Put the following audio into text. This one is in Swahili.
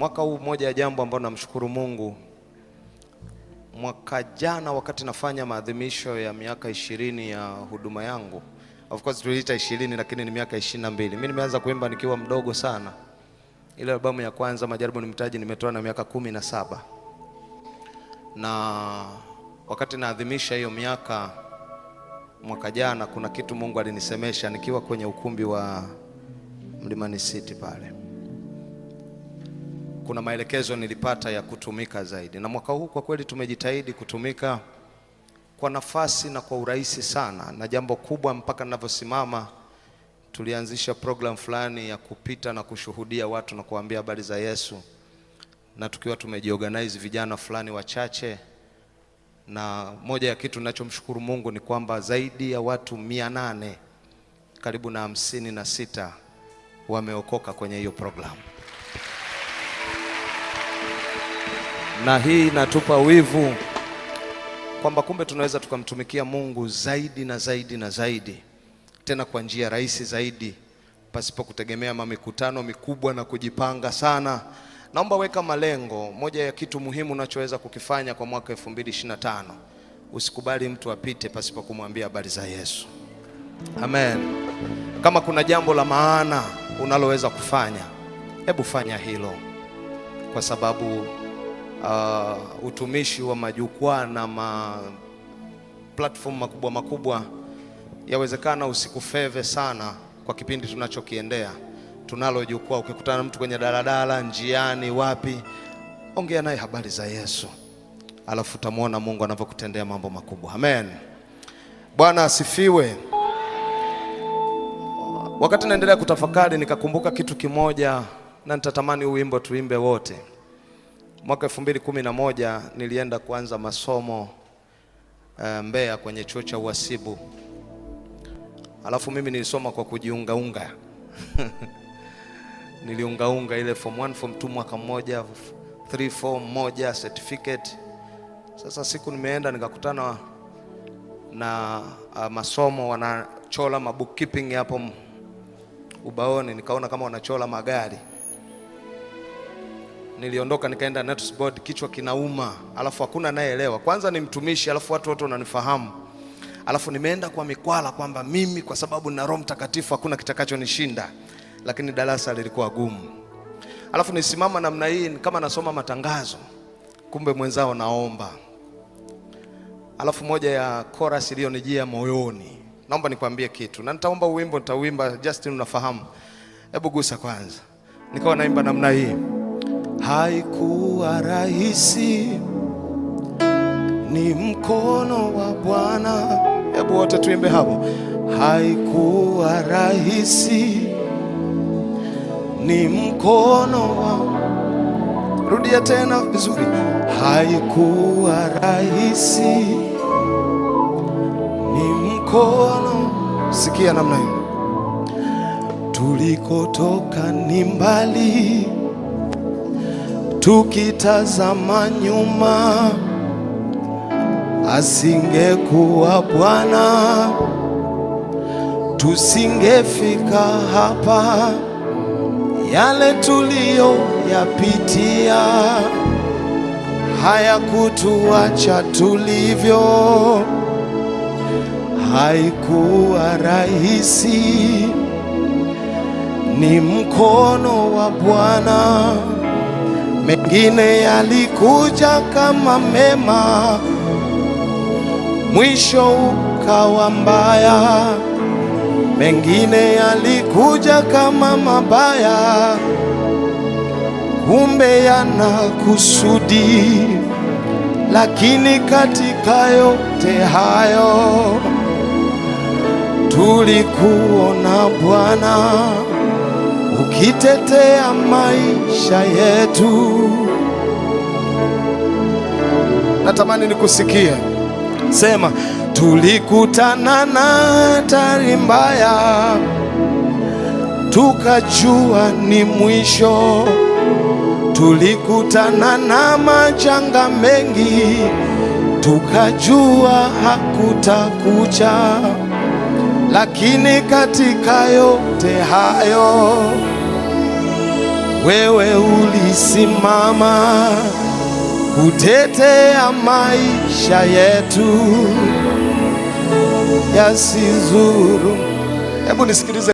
Mwaka huu moja ya jambo ambalo namshukuru Mungu, mwaka jana wakati nafanya maadhimisho ya miaka 20 ya huduma yangu, of course tuliita 20 lakini ni miaka 22. Mimi nimeanza kuimba nikiwa mdogo sana. Ile albamu ya kwanza Majaribu ni Mtaji nimetoa na miaka 17. Na wakati naadhimisha hiyo miaka mwaka jana, kuna kitu Mungu alinisemesha nikiwa kwenye ukumbi wa Mlimani City pale. Kuna maelekezo nilipata ya kutumika zaidi. Na mwaka huu kwa kweli tumejitahidi kutumika kwa nafasi na kwa urahisi sana. Na jambo kubwa, mpaka ninavyosimama tulianzisha program fulani ya kupita na kushuhudia watu na kuambia habari za Yesu. Na tukiwa tumejiorganize vijana fulani wachache. Na moja ya kitu ninachomshukuru Mungu ni kwamba zaidi ya watu 800 karibu na 56 wameokoka kwenye hiyo program. Na hii inatupa wivu kwamba kumbe tunaweza tukamtumikia Mungu zaidi na zaidi na zaidi, tena kwa njia rahisi zaidi, pasipo kutegemea mikutano mikubwa na kujipanga sana. Naomba weka malengo. Moja ya kitu muhimu unachoweza kukifanya kwa mwaka 2025, usikubali mtu apite pasipo kumwambia habari za Yesu. Amen. Kama kuna jambo la maana unaloweza kufanya, hebu fanya hilo, kwa sababu utumishi wa majukwaa na platform makubwa yawezekana usikufeve sana kwa kipindi tunachokiendea. Tunalo jukwaa, ukikutana na mtu kwenye daladala, njiani, wapi, ongea naye habari za Yesu, alafu utamuona Mungu anavyokutendea mambo makubwa. Amen. Bwana asifiwe. Wakati naendelea kutafakari nikakumbuka kitu kimoja, na nitatamani wimbo tuimbe wote. Mwaka 2011 nilienda kuanza masomo Mbeya kwenye chuo cha uhasibu. Alafu mimi nilisoma kwa kujiungaunga. Niliungaunga ile form 1 form 2 mwaka mmoja, 3 form moja, certificate. Sasa siku nimeenda nikakutana na masomo wanachola bookkeeping hapo ubaoni, nikaona kama wanachola magari. Niliondoka nikaenda notice board, kichwa kinauma, alafu hakuna nayeelewa. Kwanza ni mtumishi, alafu watu wote wananifahamu. Alafu nimeenda kwa mikwala kwamba mimi kwa sababu nina Roho Mtakatifu hakuna kitakachonishinda, lakini darasa lilikuwa gumu. Alafu nisimama namna hii kama nasoma matangazo, kumbe mwenzao naomba. Alafu moja ya chorus iliyonijia moyoni, naomba nikwambie kitu, na nitaomba wimbo nitauimba, Justin unafahamu. Hebu gusa kwanza. Nikawa naimba namna hii. Haikuwa rahisi, ni mkono wa Bwana. Hebu wote tuimbe hapo. Haikuwa rahisi, ni mkono wa... Rudia tena vizuri. Haikuwa rahisi, ni mkono. Sikia namna hiyo. Tulikotoka ni mbali, tukitazama nyuma, asingekuwa Bwana tusingefika hapa. Yale tuliyoyapitia hayakutuacha tulivyo. Haikuwa rahisi, ni mkono wa Bwana. Mengine yalikuja kama mema, mwisho ukawa mbaya. Mengine yalikuja kama mabaya, kumbe yana kusudi. Lakini katika yote hayo tulikuona Bwana ukitetea maisha yetu. Natamani nikusikie. Sema, tulikutana na hatari mbaya, tukajua ni mwisho. Tulikutana na majanga mengi, tukajua hakutakucha. Lakini katika yote hayo wewe ulisimama kutetea maisha yetu yasizuru. Hebu nisikilize.